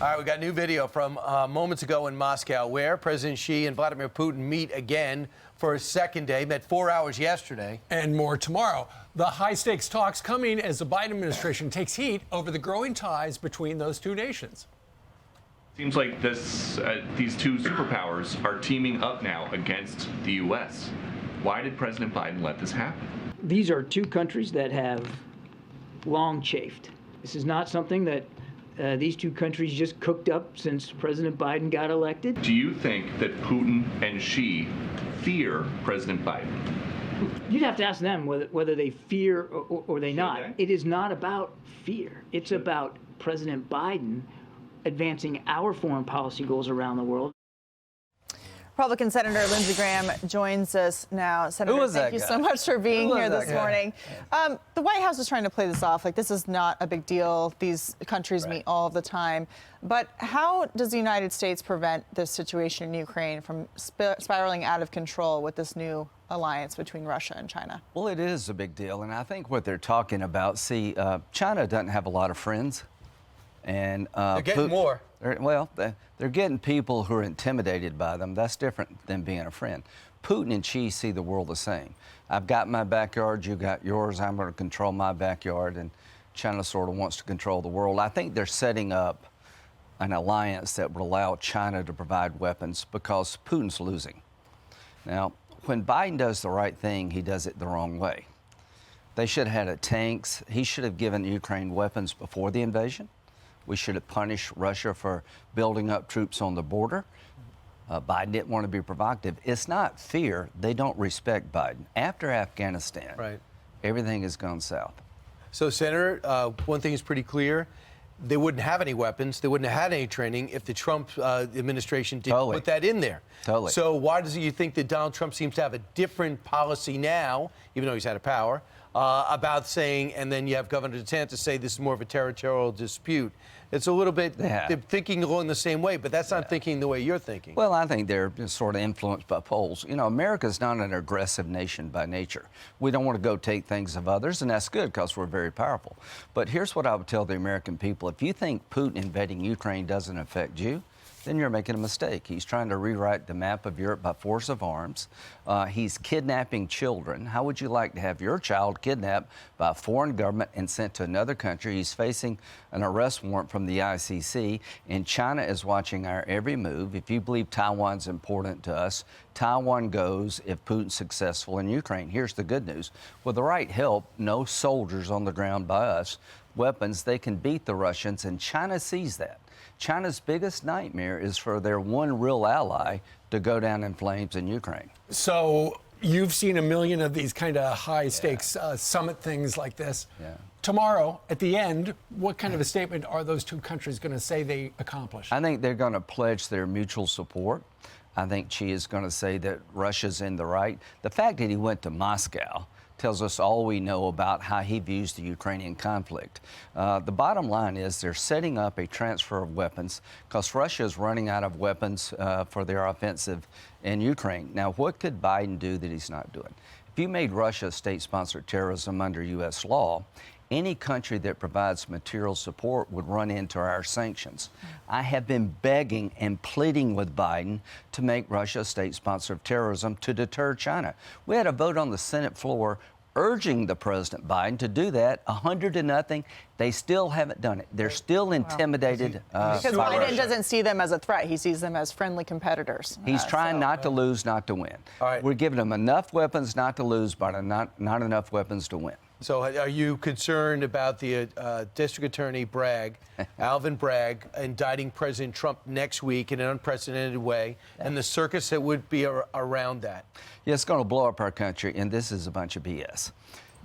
All right, we got new video from moments ago in Moscow where President Xi and Vladimir Putin meet again for a second day. Met 4 hours yesterday. And more tomorrow. The high-stakes talks coming as the Biden administration takes heat over the growing ties between those two nations. Seems like these two superpowers are teaming up now against the U.S. Why did President Biden let this happen? These are two countries that have long chafed. This is not something that these two countries just cooked up since President Biden got elected. Do you think that Putin and Xi fear President Biden? You'd have to ask them whether they fear or they not. It is not about fear. It's about President Biden advancing our foreign policy goals around the world. Republican Senator Lindsey Graham joins us now. Senator, thank you so much for being here this morning. The White House is trying to play this off like this is not a big deal. These countries meet all of the time. But how does the United States prevent this situation in Ukraine from spiraling out of control with this new alliance between Russia and China? Well, it is a big deal. And I think what they're talking about, China doesn't have a lot of friends. And they're getting more. They're getting people who are intimidated by them. That's different than being a friend. Putin and Xi see the world the same. I've got my backyard, you got yours, I'm going to control my backyard, and China sort of wants to control the world. I think they're setting up an alliance that would allow China to provide weapons because Putin's losing. Now, when Biden does the right thing, he does it the wrong way. They should have had tanks. He should have given Ukraine weapons before the invasion. We should have punished Russia for building up troops on the border. Biden didn't want to be provocative. It's not fear. They don't respect Biden. After Afghanistan, everything has gone south. So, Senator, one thing is pretty clear. They wouldn't have any weapons. They wouldn't have had any training if the Trump administration didn't put that in there. So why does you think that Donald Trump seems to have a different policy now, even though he's out of power, about saying, and then you have Governor DeSantis say this is more of a territorial dispute? It's a little bit, they're thinking along the same way, but that's not thinking the way you're thinking. Well, I think they're sort of influenced by polls. You know, America's not an aggressive nation by nature. We don't want to go take things of others, and that's good because we're very powerful. But here's what I would tell the American people. If you think Putin invading Ukraine doesn't affect you, then you're making a mistake. He's trying to rewrite the map of Europe by force of arms. He's kidnapping children. How would you like to have your child kidnapped by a foreign government and sent to another country? He's facing an arrest warrant from the ICC, and China is watching our every move. If you believe Taiwan's important to us, Taiwan goes if Putin's successful in Ukraine. Here's the good news. With the right help, no soldiers on the ground by us, weapons, they can beat the Russians, and China sees that. China's biggest nightmare is for their one real ally to go down in flames in Ukraine. So you've seen a million of these kind of high-stakes summit things like this. Tomorrow, at the end, what kind of a statement are those two countries going to say they accomplished? I think they're going to pledge their mutual support. I think Xi is going to say that Russia's in the right. The fact that he went to Moscow tells us all we know about how he views the Ukrainian conflict. The bottom line is they're setting up a transfer of weapons because Russia is running out of weapons for their offensive in Ukraine. Now, what could Biden do that he's not doing? If you made Russia state-sponsored terrorism under U.S. law, any country that provides material support would run into our sanctions. I have been begging and pleading with Biden to make Russia a state sponsor of terrorism to deter China. We had a vote on the Senate floor urging the President Biden to do that, 100-0. They still haven't done it. They're still intimidated. Because Biden doesn't see them as a threat. He sees them as friendly competitors. He's trying not to lose, not to win. We're giving them enough weapons not to lose, but not enough weapons to win. So are you concerned about the District Attorney Bragg, Alvin Bragg, indicting President Trump next week in an unprecedented way, and the circus that would be around that? Yeah, it's going to blow up our country, and this is a bunch of BS.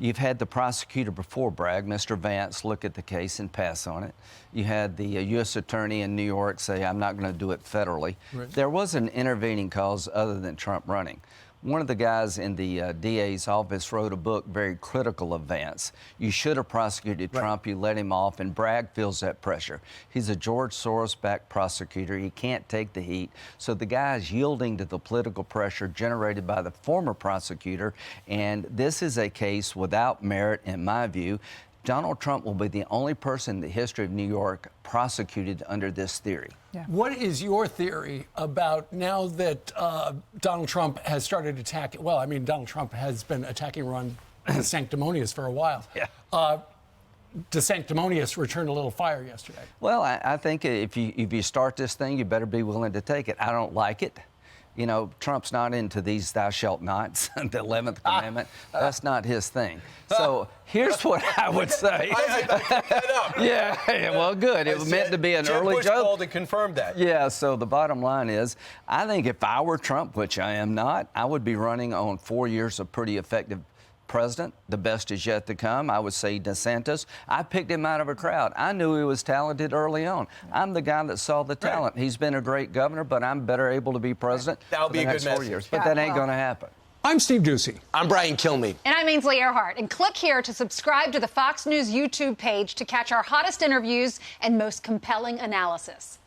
You've had the prosecutor before Bragg, Mr. Vance, look at the case and pass on it. You had the U.S. Attorney in New York say, I'm not going to do it federally. There was an intervening cause other than Trump running. One of the guys in the DA's office wrote a book very critical of Vance. You should have prosecuted Trump. You let him off, and Bragg feels that pressure. He's a George Soros-backed prosecutor. He can't take the heat. So the guy is yielding to the political pressure generated by the former prosecutor, and this is a case without merit, in my view. Donald Trump will be the only person in the history of New York prosecuted under this theory. Yeah. What is your theory about now that Donald Trump has started attacking? Well, I mean, Donald Trump has been attacking Ron DeSanctimonious for a while. Yeah. DeSanctimonious returned a little fire yesterday. Well, I think if you start this thing, you better be willing to take it. I don't like it. You know, Trump's not into these thou shalt nots, the 11th commandment. That's not his thing. So here's what I would say. I picked that up. Yeah, well, good. It was meant to be an early joke. Called and confirmed that. Yeah, so the bottom line is, I think if I were Trump, which I am not, I would be running on 4 years of pretty effective president. The best is yet to come. I would say DeSantis. I picked him out of a crowd. I knew he was talented early on. I'm the guy that saw the talent. He's been a great governor, but I'm better able to be president That'll be for the a next good 4 message. years. But that ain't going to happen. I'm Steve Doocy. I'm Brian Kilmeade. And I'm Ainsley Earhart. And click here to subscribe to the Fox News YouTube page to catch our hottest interviews and most compelling analysis.